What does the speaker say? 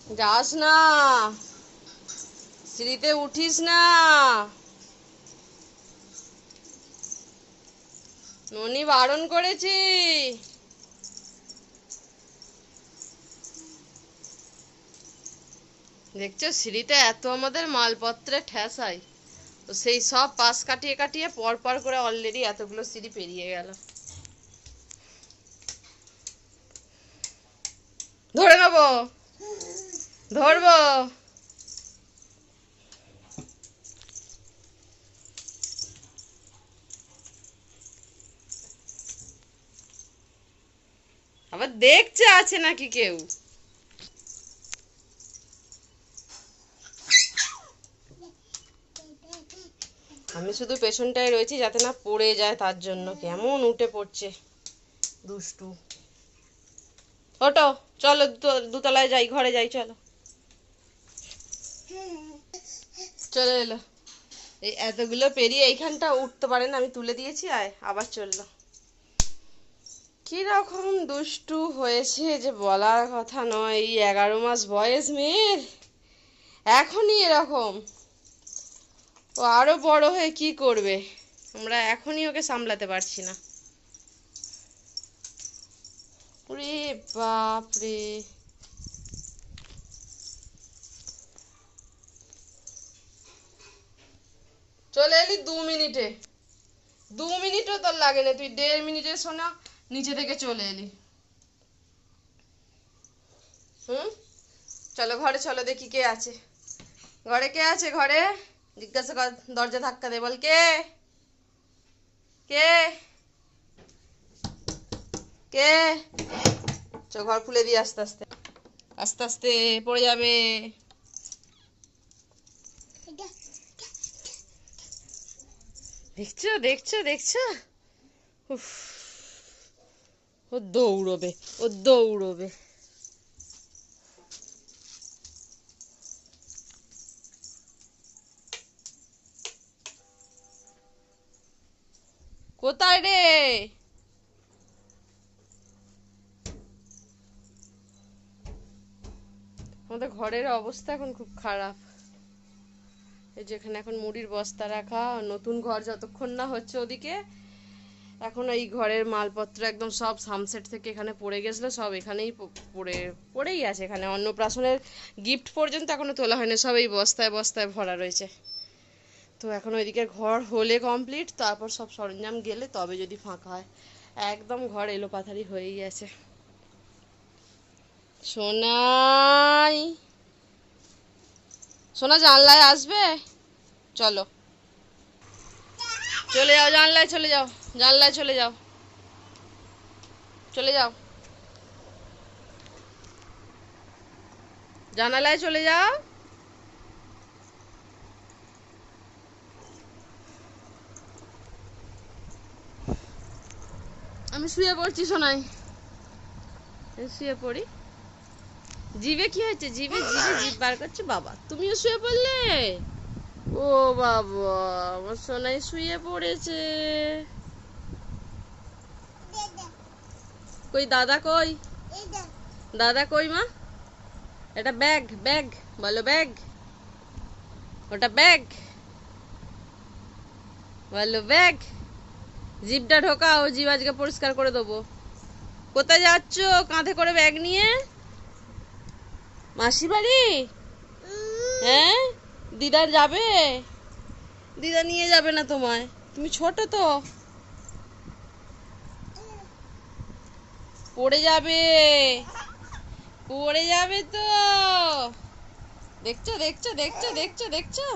যাস না, সিঁড়িতে উঠিস না। ননি বারণ করেছি। দেখছো সিঁড়িতে এত আমাদের মালপত্রে ঠেসাই, তো সেই সব পাশ কাটিয়ে কাটিয়ে পর পর করে অলরেডি এতগুলো সিঁড়ি পেরিয়ে গেল। ধরে নেবো, ধরবো। আবার দেখছে আছে নাকি কেউ। আমি শুধু পেছনটায় রয়েছি যাতে না পড়ে যায়, তার জন্য। কেমন উঠে পড়ছে দুষ্টু। ওটো, চলো দুতলায় যাই, ঘরে যাই, চলো। চলে এলো। এই এতগুলো পেরিয়ে এইখানটা উঠতে পারে না, আমি তুলে দিয়েছি। আয়, আবার চললো। কিরকম দুষ্টু হয়েছে যে বলার কথা নয়। এই 11 মাস বয়স মেয়ের, এখনই এরকম। ও আরো বড় হয়ে কি করবে, আমরা এখনই ওকে সামলাতে পারছি না। ওরে বাপ রে। চলে এলি 2 মিনিটে, 2 মিনিটও তোর লাগে না, তুই 1.5 মিনিটে শোনা নিচে থেকে চলে এলি। চলো ঘরে, চলো দেখি কে আছে ঘরে। কে আছে ঘরে জিজ্ঞাসা কর। দরজা ধাক্কা দে, বল কে কে কে। চল ঘর খুলে দিয়ে আস্তে আস্তে, আস্তে আস্তে পড়ে যাবে। দেখছো দেখছো দেখছো, উফ, ও দৌড়বে, ও দৌড়বে। কোথায় রে? আমাদের ঘরের অবস্থা এখন খুব খারাপ। এই যেখানে এখন মুড়ির বস্তা রাখা, নতুন ঘর যতক্ষণ না হচ্ছে ওদিকে, এখন এই ঘরের মালপত্র একদম সব সামসেট থেকে এখানে পড়ে গেছিলো, সব এখানেই পড়েই আছে। এখানে অন্নপ্রাশনের গিফট পর্যন্ত এখনো তোলা হয়নি, সব এই বস্তায় বস্তায় ভরা রয়েছে। তো এখন ওইদিকে ঘর হলে কমপ্লিট, তারপর সব সরঞ্জাম গেলে তবে যদি ফাঁকা হয়। একদম ঘর এলোপাথারি হয়েই আছে। সোনাই, সোনা জানলায় আসবে, চলো চলে যাও, জানলায় চলে যাও, জানলায় চলে যাও, চলে যাও, জানালায় চলে যাও। আমি শুয়ে পড়ছি সোনাই, শুয়ে পড়ি। জিভে কি হয়েছে? জিভে জিভে জিভ বার করছে। বাবা তুমিও শুয়ে পড়লে? ও বাবা, আমার সোনাই শুয়ে পড়েছে। কই দাদা কই? দাদা কই মা? এটা ব্যাগ, ব্যাগ বলো, ব্যাগ। ওটা ব্যাগ বলো, ব্যাগ। জিভটা ঢোকাও, জিভ আজকে পরিষ্কার করে দেবো। কোথায় যাচ্ছ কাঁধে করে ব্যাগ নিয়ে? মাসি বাড়ি? হ্যাঁ, দিদা যাবে? দিদা নিয়ে যাবে না তোমায়, তুমি ছোট তো, পড়ে যাবে, পড়ে যাবে তো। দেখছো দেখছো দেখছো দেখছো দেখছো।